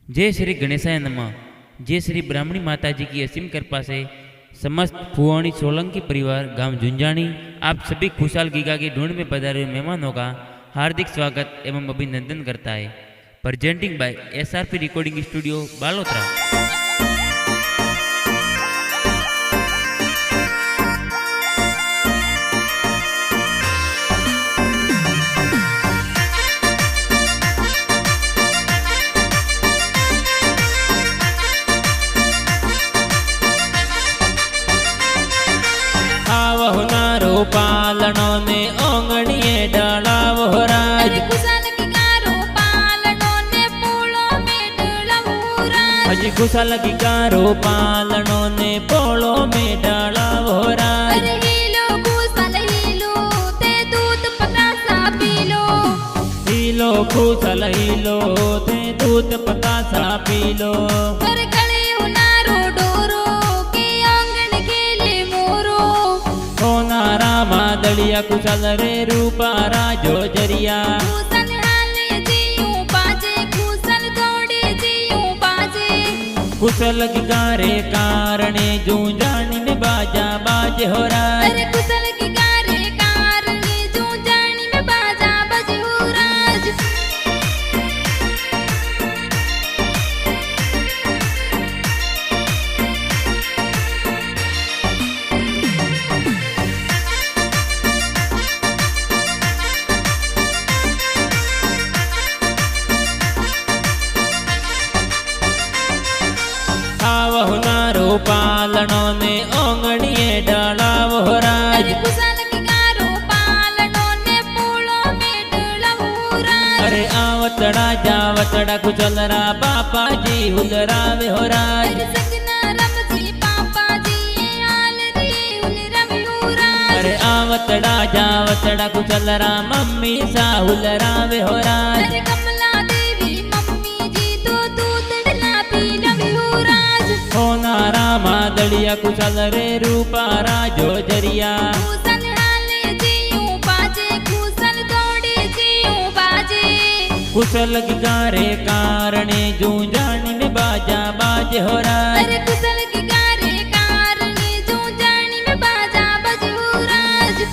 जय श्री गणेशाय नमः। जय श्री ब्राह्मणी माता जी की असीम कृपा से समस्त फुवाणी सोलंकी परिवार गांव झुंझानी आप सभी खुशहाल गीगा के ढूंढ में पधारे हुए मेहमानों का हार्दिक स्वागत एवं अभिनंदन करता है। Presenting by SRP recording studio Balotra. पालनो ने ओंगणिए डालावो राज कुशल की कारो पालनो ने पोलो में डालावो राज। अजी कुशल की कारो पालनो ने पोलो में डालावो राज। हीलो कुशल हीलो ते दूध पतासा पीलो। हीलो कुशल हीलो ते दूध पतासा पीलो। कर गले उनारो डोरो के आंगन के ले मोरो। मादलिया कुशल रे रूपा राजो जरिया। कुशल हाले जियूं बाजे कुशल दौड़े जियूं बाजे। कुशल की कारे कारणे जूंजानी में बाजा बाज हो राज। अरे कुशल की कारे कारणे जूंजानी में बाजा बाज हो राज। पालनो ने ओंगणिए डालावो राज। कुशल की कारो पालनो ने पोलो में डालावो राज। अरे आवतड़ा जावतड़ा कुशल रा बापा जी हुलरावे हो राज। अरे सजना रमजी पापा जी आल रे हुलरावे हो राज। अरे आवतड़ा जावतड़ा कुशल रा मम्मी सा हुलरावे हो राज। अरे कमला देवी मम्मी जी तो दूध डला पी लवे हो राज। नारा मादलिया कुशल रे रूपा राजो जरिया। कुशल हाले जियूं बाजे कुशल दौड़े जियूं बाजे। कुशल की कारे कारणे जूंजानी में बाजा बाज हो राज। अरे कुशल की कारे कारणे जूंजानी में बाजा बाज हो राज।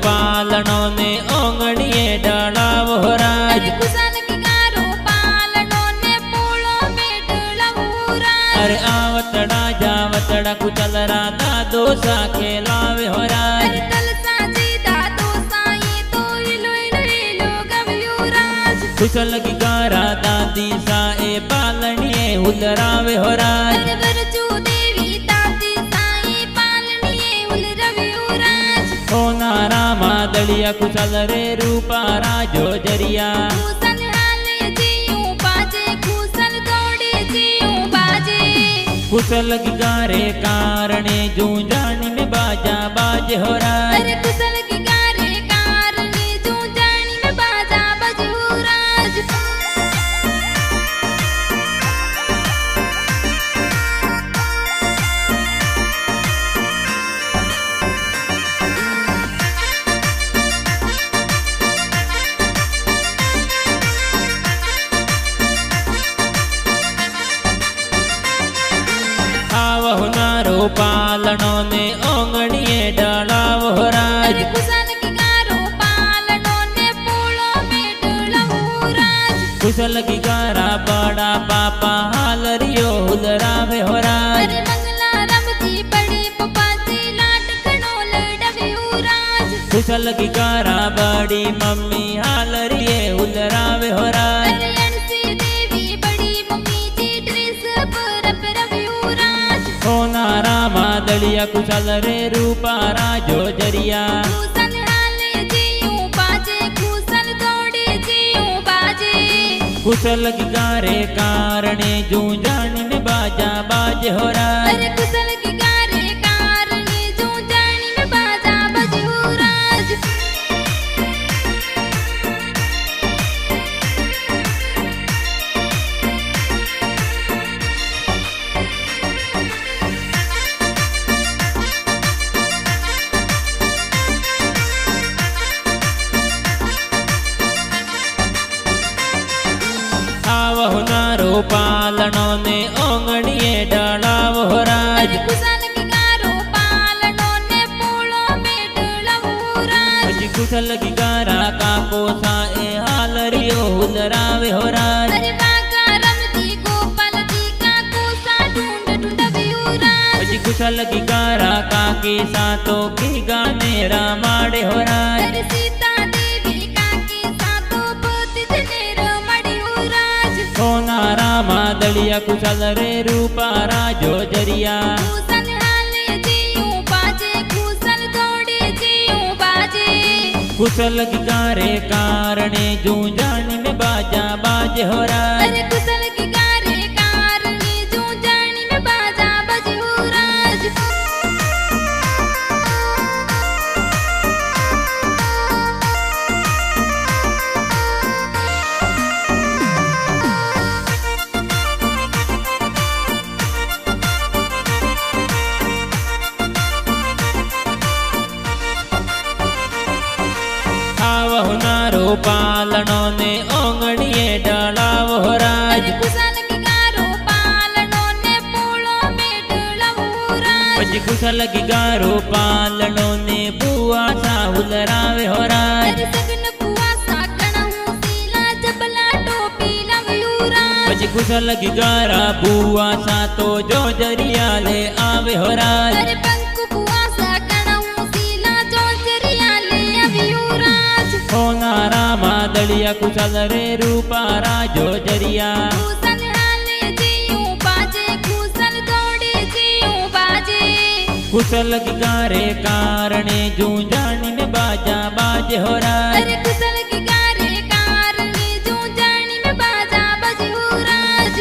पालनो ने ओंगणिए डालावो राज। कुशल की कारो पालनो ने पोलो में डालावो राज। अरे आवतड़ा जावतड़ा कुशल रा दादो सा खेलावे हो राज। अरे तलसा जी दादो सा ये तो हिलो हिलो हिलो गवयो राज। कुशल की गारा दादी सा ए पालनिए हुलरावे हो राज। अरे वरचू देवी दादी सा ये पालनिए हुलरावे हो राज। ओ नारा मादलिया कुशल रे रूपा राजो जरिया। कुशल हाले जियूं बाजे कुशल दौड़े जियूं बाजे। कुशल की गारे कारणे जूंजानी में बाजा बाज हो राज। अरे कुशल की कारे कारणे जूंजानी में बाजा बाज हो राज। पालनो ने ओंगणिए डालावो राज। कुशल की कारो पालनो ने पोलो में डालावो राज। कुशल की गारा बड़ा पापा हालरियो हुलरावे हो राज। अरे मंगला रमजी बड़े पप्पा जी लाट कणो लड़ावे हो राज। कुशल की गारा बड़ी मम्मी हालरिए हुलरावे हो राज। अरे अंशी देवी बड़ी मम्मी जी ड्रेस पर रवे हो राज। ओ नारा मादलिया कुशल रे रूपा राजो जरिया। कुशल हाले जियूं बाजे कुशल दौड़े जियूं बाजे। कुशल की गारे कारणे जूंजानी में बाजा बाज हो राज। अरे कुशल की कारे कारणे जूंजानी में बाजा बाज हो राज। પાલણો ને ઓંગણીએ ડાળાવ રાજ કુશલ કિગારો પાલનો ને પૂળો મેળવું રાજ પછી કુશલ કિગારા કાકો સા એ હાલરિયો હુલરાવે હો રાજ અરે કાકા રમતી ગોપાલજી કાકો સા ઢૂંઢ ઢૂંઢવ્યું રાજ પછી કુશલ કિગારા કાકી સા તો કી ગાને રામાડે હો રાજ અરે સીતા દેવી કાકી સા તો પતિને રમાડ્યું રાજ સોના રામા દળિયા કુશલ રે રૂપા રાજો જરિયા કુશલ હાલે જીયું બાજે કુશલ દોડે જીયું બાજે कुशल किगारे कारणे जूझानी में बाजा बाजे हो राज अरे कुशल किगारे कारणे जूझानी में बाजा बजहु राज आवहु नारो पालनो ने ओंगणीए डालावो राज कुशल किगारो पालनो ने पूळो मेळवू राज પછી કુશલ કિગારો પાલનો ને બુઆ સાહુલ રાવે હો રાજ अरे सगन कुआ साकणहु सीला जबला टोपी लव्यू राज પછી કુશલ કિગારા બુઆ સા તો જો જરિયા લે આવે હો રાજ अरे पंकु कुआ साकणहु सीला जोजरिया ले अव्यू राज સોના રામા દળિયા કુશલ રે રૂપા રાજો જરિયા कुशल हाले जीयूं बाजे कुशल दौड़े जीयूं बाजे कुशल किगारे कारणे जूझानी में बाजा बाजे हो राज अरे कुशल किगारे कारणे जूझानी में बाजा बजहु राज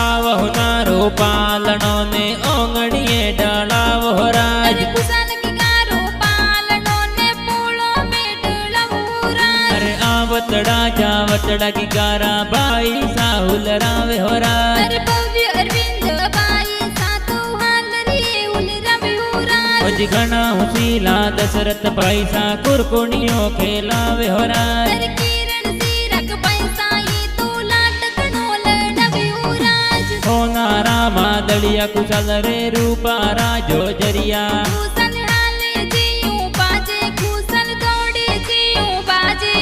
आवहु नारो पालनो ने ओंगणीए डालावो राज अरे कुशल किगारो पालनो ने पूळो मेळवू राज अरे आवतड़ा जावतड़ा किगारा बाई साहुल रावे हो राज अरे भव्य अरविंद बाई सातो हालरी उल रव्यू राज પછી ઘણા હુસીલા દશરથ પૈસા કુરકુણીઓ ખેલાવે હો રાજ अरे किरण सीरक पैसा ये तो लाटकनो लडव्यू राज સોના રામા દળિયા કુશલ રે રૂપા રાજો જરિયા कुशल हाले जीयूं बाजे कुशल दौड़े जीयूं बाजे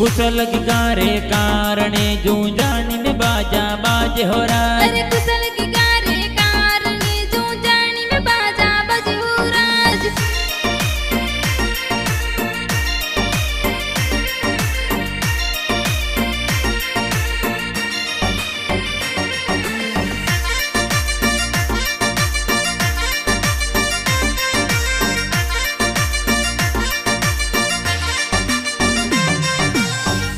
कुशल किगारे कारणे जूझानी में बाजा बाजे हो राज अरे कुशल किगारे कारणे जूझानी में बाजा बजहु राज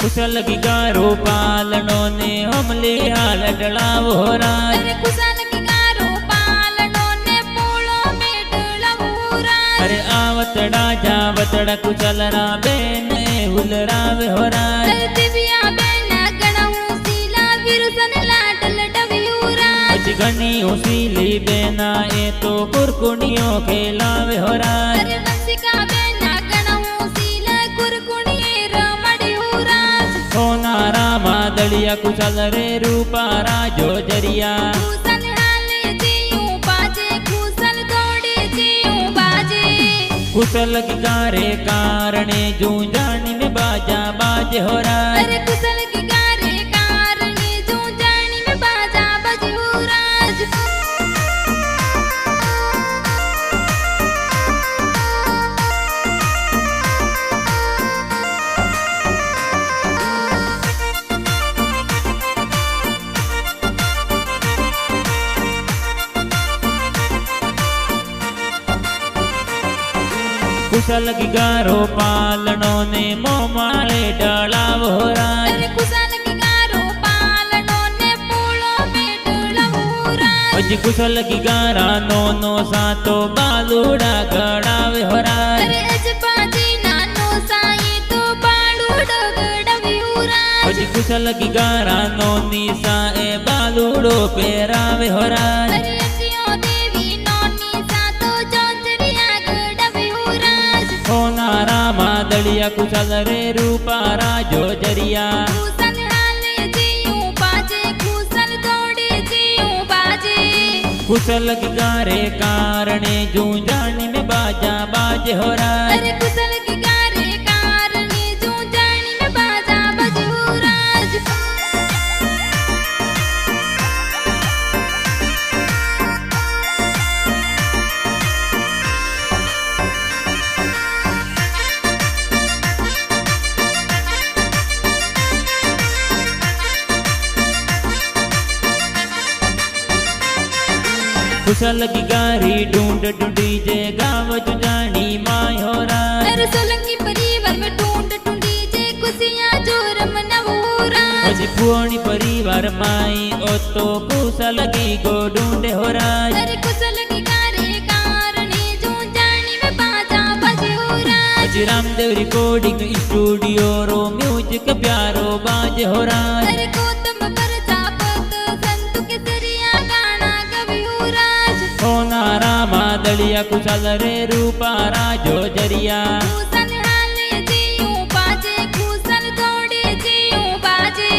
कुशल किगारो पालनो ने हमले हाल डलावो राज अरे कुशल किगारो पालनो ने पूळो मेळवू राज अरे आवतड़ा जावतड़ा कुशल रा बेन हुलरावे हो राज अरे दिव्या बेन गणहु सीला विरुसन लाडल डव्यू राज પછી ઘણી હુસીલી બેના એ તો કુરકુણીઓ ખેલાવે હો રાજ अरे वंशिका बेन गणहु सीला कुरकुणिये रमड्यू राज સોના રામા દળિયા કુશલ રે રૂપા રાજો જરિયા कुशल हाले जीयूं बाजे कुशल दौड़े जीयूं बाजे कुशल किगारे कारणे जूझानी में बाजा बाजे हो राज अरे कुशल किगारे कारणे जूझानी में बाजा बजहु राज कुशल किगारो पालनो ने मोमाळे डालावो राज अरे कुशल किगारो पालनो ने पूळो मेळवू राज પછી कुशल किगारा नो सातो बालूड़ा गड़ावे हो राज अरे अजबाजी नानो साई तो बाळूड कुशल की गारा नोनी साए बालूड़ो पेरावे हो राज अरे असियो देवी नोनी सा तो जोजरिया गडबी उराज होना रामा दलिया कुशल रे रूपा राजो जरिया कुशल हाले जियूं बाजे कुशल दौड़े जियूं बाजे कुशल की गारे कारणे जूंजानी में बाजा बाज हो राज अरे कुशल की गारे कारणे जूंजानी में बाजा बजू राज कुशल की गारी ढूंढ ढूंढी जे गाँव जुजानी माय हो राज अरे सोलंकी परिवार में ढूंढ ढूंढी जे खुशियां जोर मनवू राज अजी फुआनी परिवार माई ओ तो कुशल की गो ढूंढे हो राज अरे कुशल की गारे कारणे जूंजानी में बाजा बजू राज अजी रामदेव रिकॉर्डिंग स्टूडियो रो म्यूजिक प्यारो बाज हो राज अरे गौतम प्रजापत संतु केसरिया गाना गवयू राज होना रामा दलिया कुशल रे रूपा राजो जरिया कुशल हाले जियूं बाजे कुशल दौड़े जियूं बाजे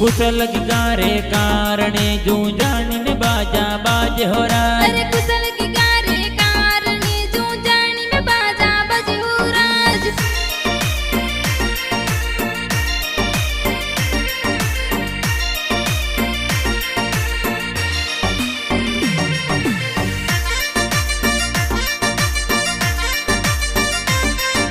कुशल की गारे कारणे जूंजानी में बाजा बाज हो राज अरे कुशल